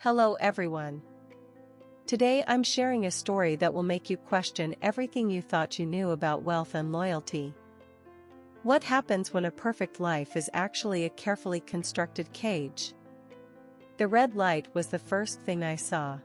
Hello everyone. Today I'm sharing a story that will make you question everything you thought you knew about wealth and loyalty. What happens when a perfect life is actually a carefully constructed cage? The red light was the first thing I saw.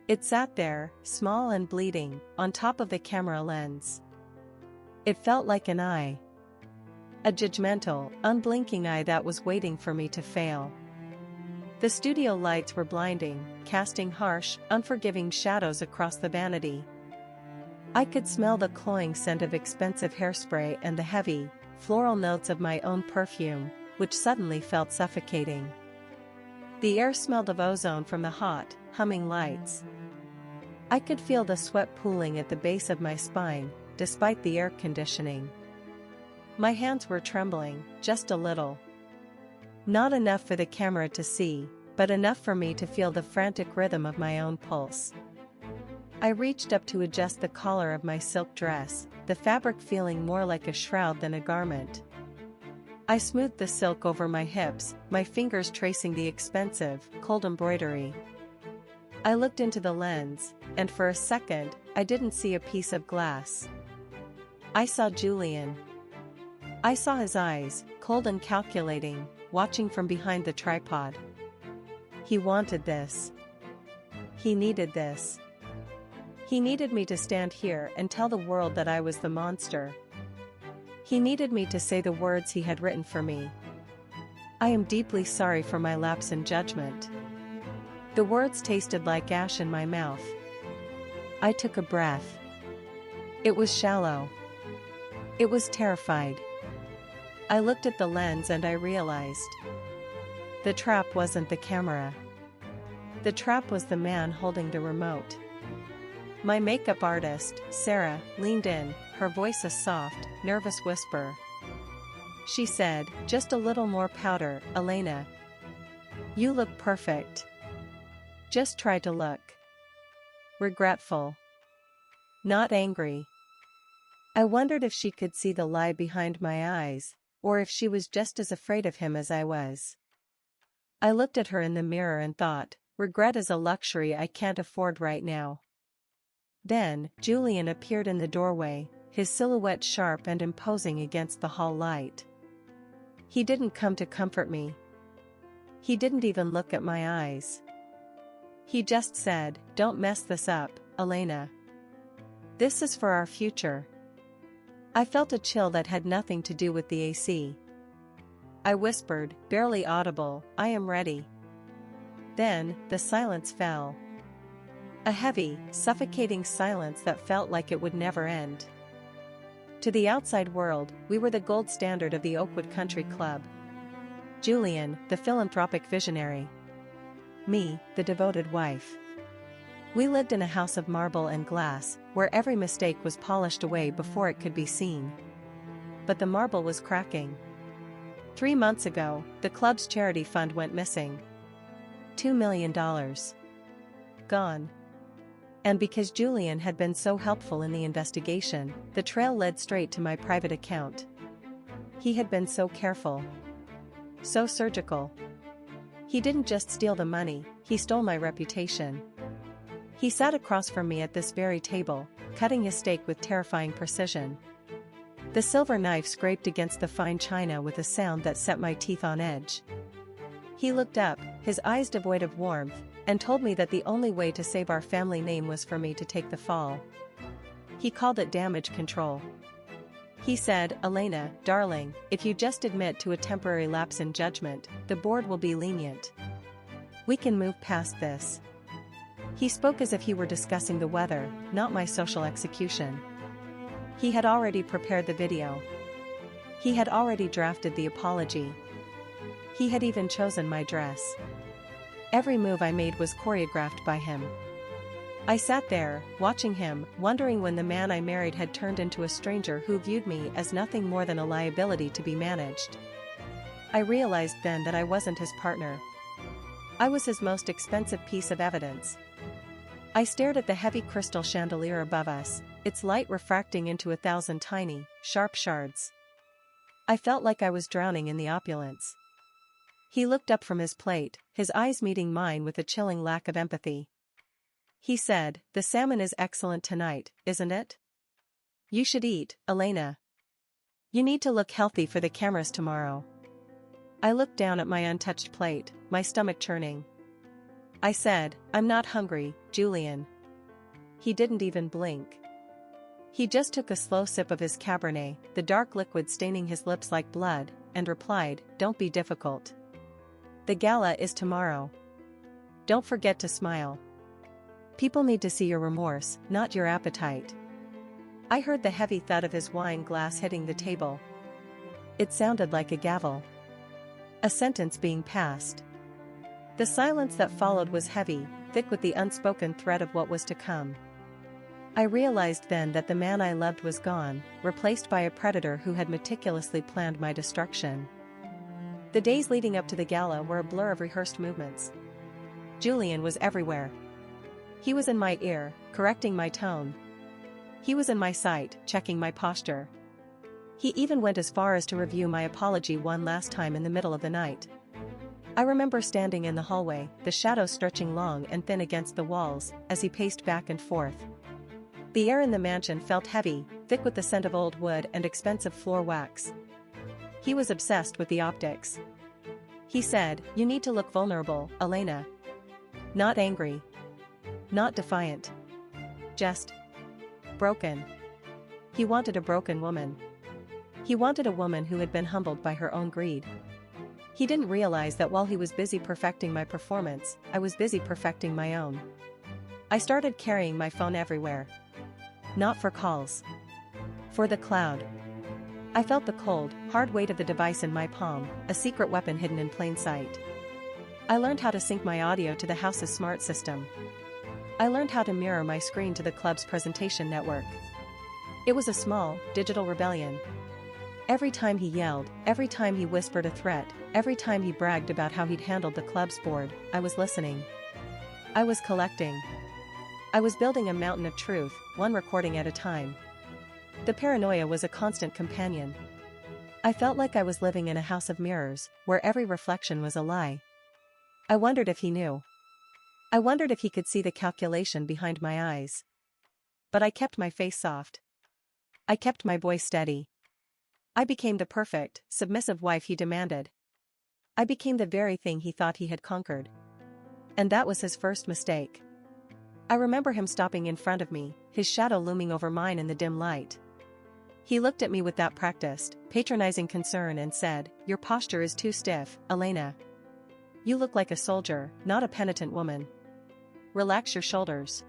It sat there, small and bleeding, on top of the camera lens. It felt like an eye. A judgmental, unblinking eye that was waiting for me to fail. The studio lights were blinding, casting harsh, unforgiving shadows across the vanity. I could smell the cloying scent of expensive hairspray and the heavy, floral notes of my own perfume, which suddenly felt suffocating. The air smelled of ozone from the hot, humming lights. I could feel the sweat pooling at the base of my spine, despite the air conditioning. My hands were trembling, just a little. Not enough for the camera to see, but enough for me to feel the frantic rhythm of my own pulse. I reached up to adjust the collar of my silk dress, the fabric feeling more like a shroud than a garment. I smoothed the silk over my hips, my fingers tracing the expensive, cold embroidery. I looked into the lens, and for a second, I didn't see a piece of glass. I saw Julian. I saw his eyes, cold and calculating, watching from behind the tripod. He wanted this. He needed this. He needed me to stand here and tell the world that I was the monster. He needed me to say the words he had written for me. I am deeply sorry for my lapse in judgment. The words tasted like ash in my mouth. I took a breath. It was shallow. It was terrified. I looked at the lens and I realized. The trap wasn't the camera. The trap was the man holding the remote. My makeup artist, Sarah, leaned in, her voice a soft, nervous whisper. She said, "Just a little more powder, Elena. You look perfect. Just try to look regretful. Not angry." I wondered if she could see the lie behind my eyes, or if she was just as afraid of him as I was. I looked at her in the mirror and thought, regret is a luxury I can't afford right now. Then, Julian appeared in the doorway, his silhouette sharp and imposing against the hall light. He didn't come to comfort me. He didn't even look at my eyes. He just said, "Don't mess this up, Elena. This is for our future." I felt a chill that had nothing to do with the AC. I whispered, barely audible, "I am ready." Then, the silence fell. A heavy, suffocating silence that felt like it would never end. To the outside world, we were the gold standard of the Oakwood Country Club. Julian, the philanthropic visionary. Me, the devoted wife. We lived in a house of marble and glass, where every mistake was polished away before it could be seen. But the marble was cracking. 3 months ago, the club's charity fund went missing. $2 million. Gone. And because Julian had been so helpful in the investigation, the trail led straight to my private account. He had been so careful. So surgical. He didn't just steal the money, he stole my reputation. He sat across from me at this very table, cutting his steak with terrifying precision. The silver knife scraped against the fine china with a sound that set my teeth on edge. He looked up, his eyes devoid of warmth, and told me that the only way to save our family name was for me to take the fall. He called it damage control. He said, "Elena, darling, if you just admit to a temporary lapse in judgment, the board will be lenient. We can move past this." He spoke as if he were discussing the weather, not my social execution. He had already prepared the video. He had already drafted the apology. He had even chosen my dress. Every move I made was choreographed by him. I sat there, watching him, wondering when the man I married had turned into a stranger who viewed me as nothing more than a liability to be managed. I realized then that I wasn't his partner. I was his most expensive piece of evidence. I stared at the heavy crystal chandelier above us, its light refracting into 1,000 tiny, sharp shards. I felt like I was drowning in the opulence. He looked up from his plate, his eyes meeting mine with a chilling lack of empathy. He said, "The salmon is excellent tonight, isn't it? You should eat, Elena. You need to look healthy for the cameras tomorrow." I looked down at my untouched plate, my stomach churning. I said, "I'm not hungry, Julian." He didn't even blink. He just took a slow sip of his Cabernet, the dark liquid staining his lips like blood, and replied, "Don't be difficult. The gala is tomorrow. Don't forget to smile. People need to see your remorse, not your appetite." I heard the heavy thud of his wine glass hitting the table. It sounded like a gavel. A sentence being passed. The silence that followed was heavy, thick with the unspoken threat of what was to come. I realized then that the man I loved was gone, replaced by a predator who had meticulously planned my destruction. The days leading up to the gala were a blur of rehearsed movements. Julian was everywhere. He was in my ear, correcting my tone. He was in my sight, checking my posture. He even went as far as to review my apology one last time in the middle of the night. I remember standing in the hallway, the shadows stretching long and thin against the walls, as he paced back and forth. The air in the mansion felt heavy, thick with the scent of old wood and expensive floor wax. He was obsessed with the optics. He said, "You need to look vulnerable, Elena. Not angry. Not defiant. Just broken." He wanted a broken woman. He wanted a woman who had been humbled by her own greed. He didn't realize that while he was busy perfecting my performance, I was busy perfecting my own. I started carrying my phone everywhere. Not for calls. For the cloud. I felt the cold, hard weight of the device in my palm, a secret weapon hidden in plain sight. I learned how to sync my audio to the house's smart system. I learned how to mirror my screen to the club's presentation network. It was a small, digital rebellion. Every time he yelled, every time he whispered a threat, every time he bragged about how he'd handled the club's board, I was listening. I was collecting. I was building a mountain of truth, one recording at a time. The paranoia was a constant companion. I felt like I was living in a house of mirrors, where every reflection was a lie. I wondered if he knew. I wondered if he could see the calculation behind my eyes. But I kept my face soft. I kept my voice steady. I became the perfect, submissive wife he demanded. I became the very thing he thought he had conquered. And that was his first mistake. I remember him stopping in front of me, his shadow looming over mine in the dim light. He looked at me with that practiced, patronizing concern and said, "Your posture is too stiff, Elena. You look like a soldier, not a penitent woman. Relax your shoulders."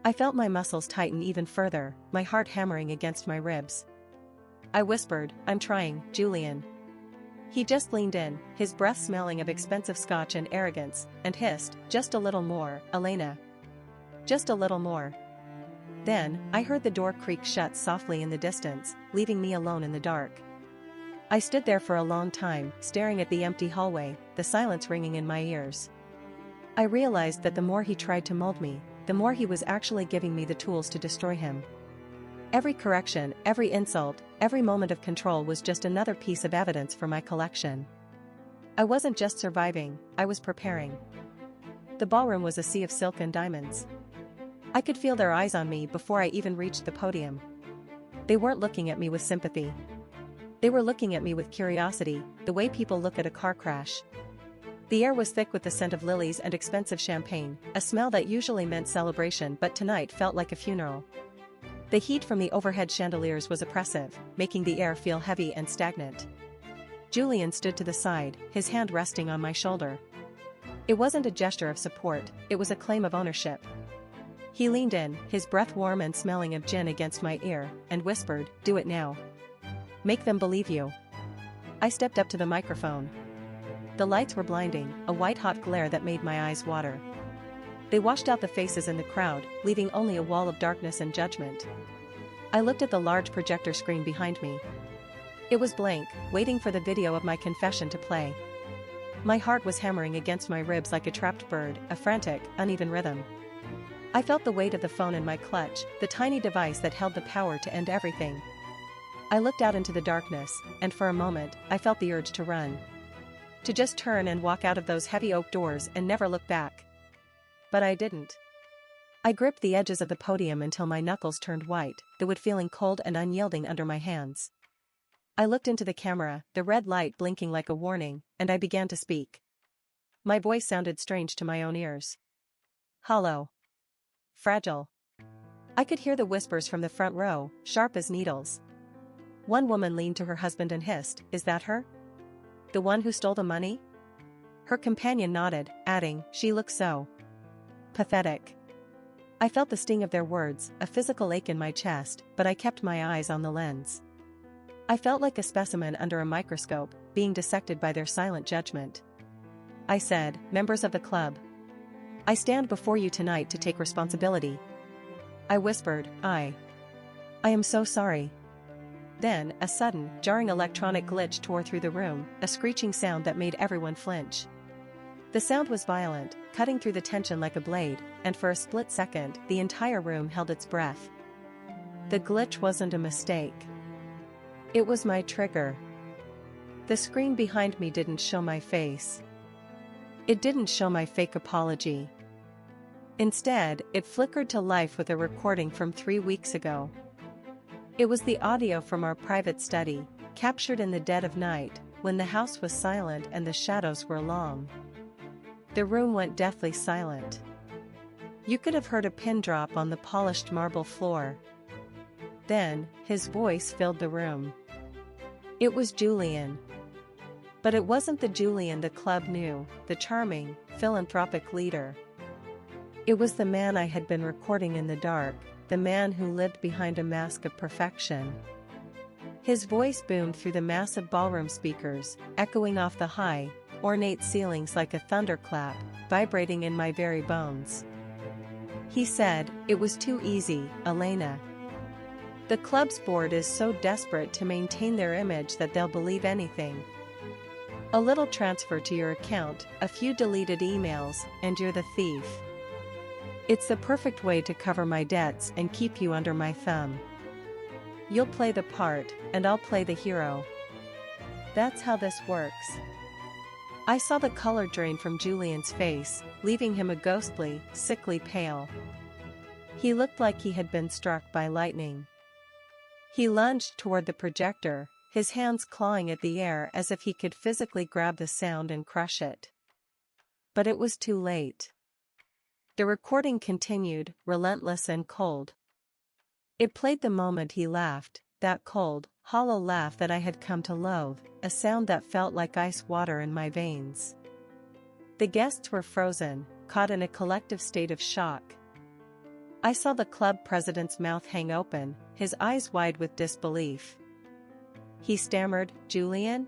I felt my muscles tighten even further, my heart hammering against my ribs. I whispered, "I'm trying, Julian." He just leaned in, his breath smelling of expensive scotch and arrogance, and hissed, "Just a little more, Elena. Just a little more." Then, I heard the door creak shut softly in the distance, leaving me alone in the dark. I stood there for a long time, staring at the empty hallway, the silence ringing in my ears. I realized that the more he tried to mold me, the more he was actually giving me the tools to destroy him. Every correction, every insult, every moment of control was just another piece of evidence for my collection. I wasn't just surviving, I was preparing. The ballroom was a sea of silk and diamonds. I could feel their eyes on me before I even reached the podium. They weren't looking at me with sympathy. They were looking at me with curiosity, the way people look at a car crash. The air was thick with the scent of lilies and expensive champagne, a smell that usually meant celebration but tonight felt like a funeral. The heat from the overhead chandeliers was oppressive, making the air feel heavy and stagnant. Julian stood to the side, his hand resting on my shoulder. It wasn't a gesture of support, it was a claim of ownership. He leaned in, his breath warm and smelling of gin against my ear, and whispered, "Do it now. Make them believe you." I stepped up to the microphone. The lights were blinding, a white-hot glare that made my eyes water. They washed out the faces in the crowd, leaving only a wall of darkness and judgment. I looked at the large projector screen behind me. It was blank, waiting for the video of my confession to play. My heart was hammering against my ribs like a trapped bird, a frantic, uneven rhythm. I felt the weight of the phone in my clutch, the tiny device that held the power to end everything. I looked out into the darkness, and for a moment, I felt the urge to run. To just turn and walk out of those heavy oak doors and never look back. But I didn't. I gripped the edges of the podium until my knuckles turned white, the wood feeling cold and unyielding under my hands. I looked into the camera, the red light blinking like a warning, and I began to speak. My voice sounded strange to my own ears. Hollow. Fragile. I could hear the whispers from the front row, sharp as needles. One woman leaned to her husband and hissed, "Is that her? The one who stole the money?" Her companion nodded, adding, "She looks so pathetic." I felt the sting of their words, a physical ache in my chest, but I kept my eyes on the lens. I felt like a specimen under a microscope, being dissected by their silent judgment. I said, "Members of the club, I stand before you tonight to take responsibility." I whispered, I am so sorry." Then, a sudden, jarring electronic glitch tore through the room, a screeching sound that made everyone flinch. The sound was violent, cutting through the tension like a blade, and for a split second, the entire room held its breath. The glitch wasn't a mistake. It was my trigger. The screen behind me didn't show my face. It didn't show my fake apology. Instead, it flickered to life with a recording from 3 weeks ago. It was the audio from our private study, captured in the dead of night, when the house was silent and the shadows were long. The room went deathly silent. You could have heard a pin drop on the polished marble floor. Then, his voice filled the room. It was Julian. But it wasn't the Julian the club knew, the charming, philanthropic leader. It was the man I had been recording in the dark, the man who lived behind a mask of perfection. His voice boomed through the massive ballroom speakers, echoing off the high, ornate ceilings like a thunderclap, vibrating in my very bones. He said, "It was too easy, Elena. The club's board is so desperate to maintain their image that they'll believe anything. A little transfer to your account, a few deleted emails, and you're the thief. It's the perfect way to cover my debts and keep you under my thumb. You'll play the part, and I'll play the hero. That's how this works." I saw the color drain from Julian's face, leaving him a ghostly, sickly pale. He looked like he had been struck by lightning. He lunged toward the projector, his hands clawing at the air as if he could physically grab the sound and crush it. But it was too late. The recording continued, relentless and cold. It played the moment he laughed, that cold, hollow laugh that I had come to loathe, a sound that felt like ice water in my veins. The guests were frozen, caught in a collective state of shock. I saw the club president's mouth hang open, his eyes wide with disbelief. He stammered, "Julian?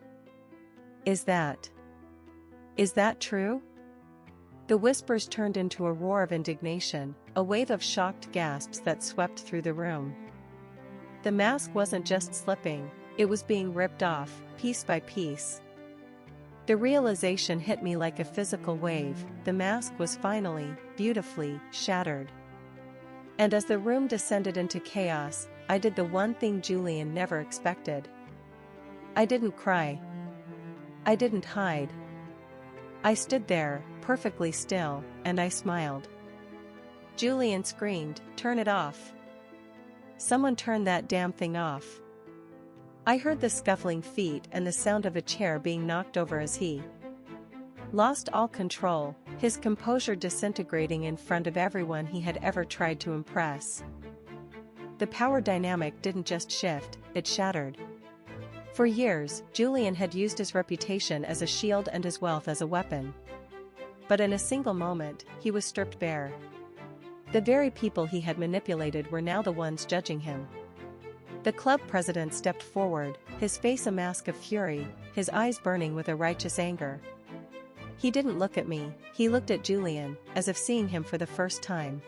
Is that true?" The whispers turned into a roar of indignation, a wave of shocked gasps that swept through the room. The mask wasn't just slipping, it was being ripped off, piece by piece. The realization hit me like a physical wave, the mask was finally, beautifully, shattered. And as the room descended into chaos, I did the one thing Julian never expected. I didn't cry. I didn't hide. I stood there, perfectly still, and I smiled. Julian screamed, "Turn it off. Someone turn that damn thing off." I heard the scuffling feet and the sound of a chair being knocked over as he lost all control, his composure disintegrating in front of everyone he had ever tried to impress. The power dynamic didn't just shift, it shattered. For years, Julian had used his reputation as a shield and his wealth as a weapon. But in a single moment, he was stripped bare. The very people he had manipulated were now the ones judging him. The club president stepped forward, his face a mask of fury, his eyes burning with a righteous anger. He didn't look at me, he looked at Julian, as if seeing him for the first time.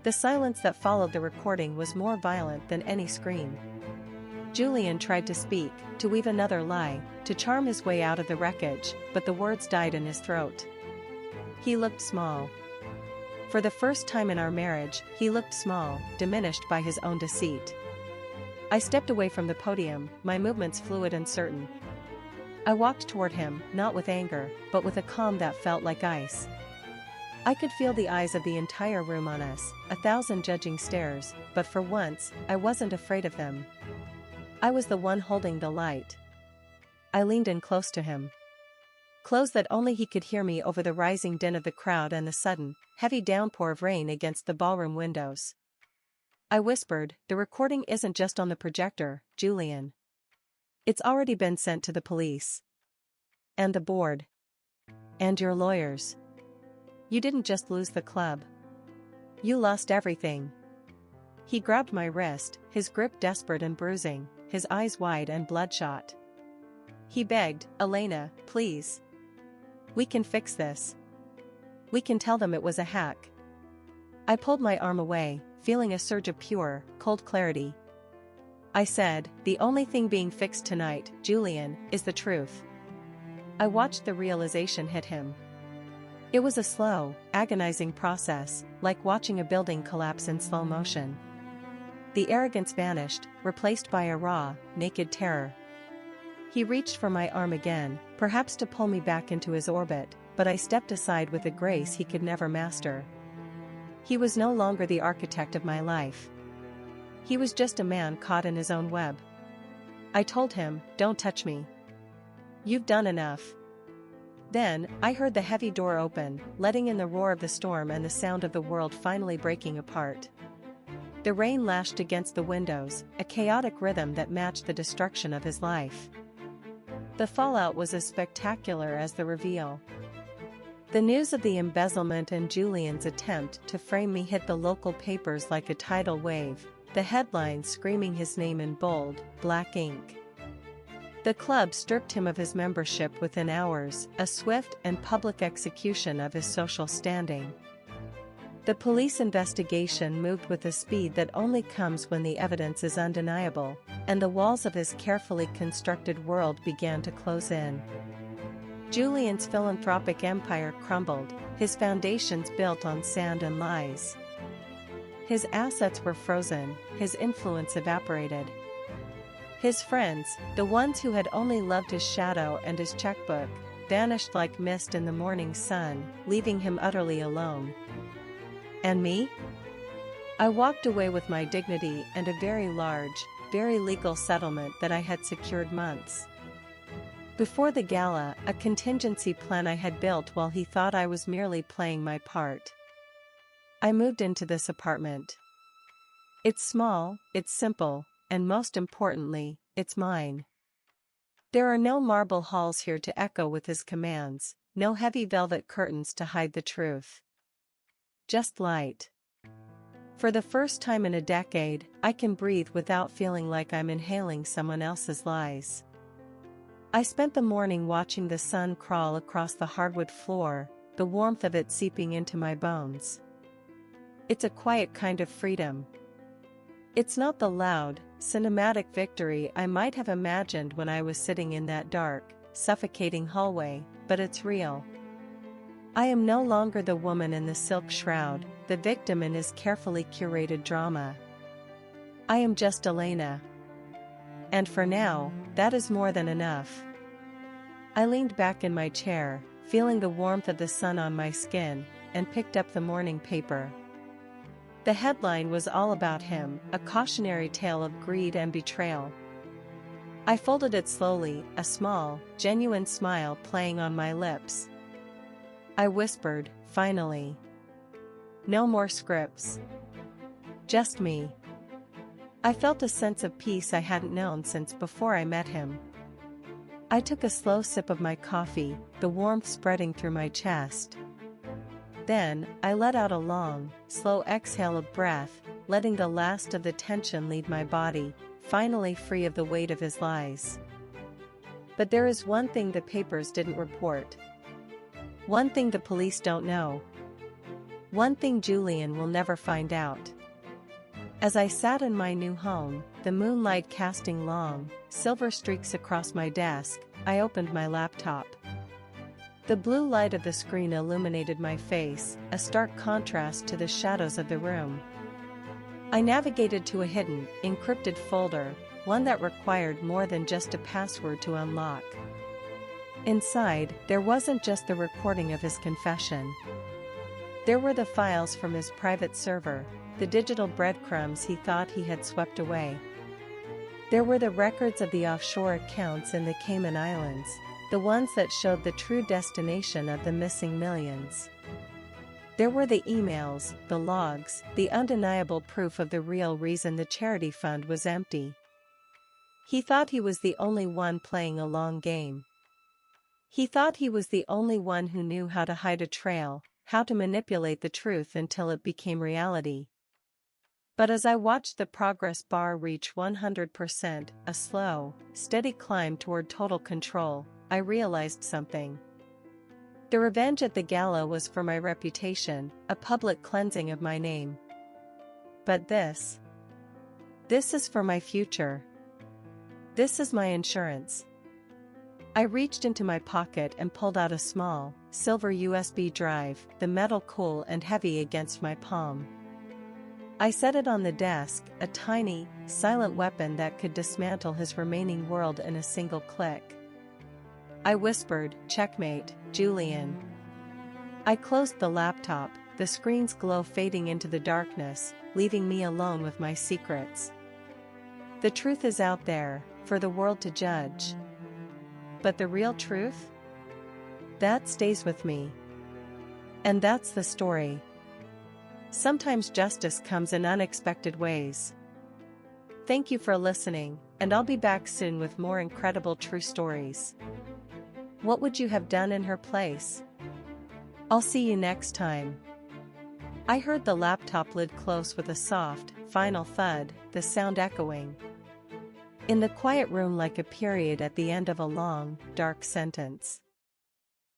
The silence that followed the recording was more violent than any scream. Julian tried to speak, to weave another lie, to charm his way out of the wreckage, but the words died in his throat. He looked small. For the first time in our marriage, he looked small, diminished by his own deceit. I stepped away from the podium, my movements fluid and certain. I walked toward him, not with anger, but with a calm that felt like ice. I could feel the eyes of the entire room on us, 1,000 judging stares, but for once, I wasn't afraid of them. I was the one holding the light. I leaned in close to him. Close that only he could hear me over the rising din of the crowd and the sudden, heavy downpour of rain against the ballroom windows. I whispered, "The recording isn't just on the projector, Julian. It's already been sent to the police. And the board. And your lawyers. You didn't just lose the club. You lost everything." He grabbed my wrist, his grip desperate and bruising, his eyes wide and bloodshot. He begged, "Elena, please. We can fix this. We can tell them it was a hack." I pulled my arm away, feeling a surge of pure, cold clarity. I said, "The only thing being fixed tonight, Julian, is the truth." I watched the realization hit him. It was a slow, agonizing process, like watching a building collapse in slow motion. The arrogance vanished, replaced by a raw, naked terror. He reached for my arm again, perhaps to pull me back into his orbit, but I stepped aside with a grace he could never master. He was no longer the architect of my life. He was just a man caught in his own web. I told him, "Don't touch me. You've done enough." Then, I heard the heavy door open, letting in the roar of the storm and the sound of the world finally breaking apart. The rain lashed against the windows, a chaotic rhythm that matched the destruction of his life. The fallout was as spectacular as the reveal. The news of the embezzlement and Julian's attempt to frame me hit the local papers like a tidal wave, the headlines screaming his name in bold, black ink. The club stripped him of his membership within hours, a swift and public execution of his social standing. The police investigation moved with a speed that only comes when the evidence is undeniable, and the walls of his carefully constructed world began to close in. Julian's philanthropic empire crumbled, his foundations built on sand and lies. His assets were frozen, his influence evaporated. His friends, the ones who had only loved his shadow and his checkbook, vanished like mist in the morning sun, leaving him utterly alone. And me? I walked away with my dignity and a very large, very legal settlement that I had secured months before the gala, a contingency plan I had built while he thought I was merely playing my part. I moved into this apartment. It's small, it's simple, and most importantly, it's mine. There are no marble halls here to echo with his commands, no heavy velvet curtains to hide the truth. Just light. For the first time in a decade, I can breathe without feeling like I'm inhaling someone else's lies. I spent the morning watching the sun crawl across the hardwood floor, the warmth of it seeping into my bones. It's a quiet kind of freedom. It's not the loud, cinematic victory I might have imagined when I was sitting in that dark, suffocating hallway, but it's real. I am no longer the woman in the silk shroud, the victim in his carefully curated drama. I am just Elena. And for now, that is more than enough. I leaned back in my chair, feeling the warmth of the sun on my skin, and picked up the morning paper. The headline was all about him, a cautionary tale of greed and betrayal. I folded it slowly, a small, genuine smile playing on my lips. I whispered, finally. No more scripts. Just me. I felt a sense of peace I hadn't known since before I met him. I took a slow sip of my coffee, the warmth spreading through my chest. Then, I let out a long, slow exhale of breath, letting the last of the tension leave my body, finally free of the weight of his lies. But there is one thing the papers didn't report. One thing the police don't know. One thing Julian will never find out. As I sat in my new home, the moonlight casting long, silver streaks across my desk, I opened my laptop. The blue light of the screen illuminated my face, a stark contrast to the shadows of the room. I navigated to a hidden, encrypted folder, one that required more than just a password to unlock. Inside, there wasn't just the recording of his confession. There were the files from his private server, the digital breadcrumbs he thought he had swept away. There were the records of the offshore accounts in the Cayman Islands, the ones that showed the true destination of the missing millions. There were the emails, the logs, the undeniable proof of the real reason the charity fund was empty. He thought he was the only one playing a long game. He thought he was the only one who knew how to hide a trail, how to manipulate the truth until it became reality. But as I watched the progress bar reach 100%, a slow, steady climb toward total control, I realized something. The revenge at the gala was for my reputation, a public cleansing of my name. But this is for my future. This is my insurance. I reached into my pocket and pulled out a small, silver USB drive, the metal cool and heavy against my palm. I set it on the desk, a tiny, silent weapon that could dismantle his remaining world in a single click. I whispered, "Checkmate, Julian." I closed the laptop, the screen's glow fading into the darkness, leaving me alone with my secrets. The truth is out there, for the world to judge. But the real truth? That stays with me. And that's the story. Sometimes justice comes in unexpected ways. Thank you for listening, and I'll be back soon with more incredible true stories. What would you have done in her place? I'll see you next time. I heard the laptop lid close with a soft, final thud, the sound echoing in the quiet room like a period at the end of a long, dark sentence.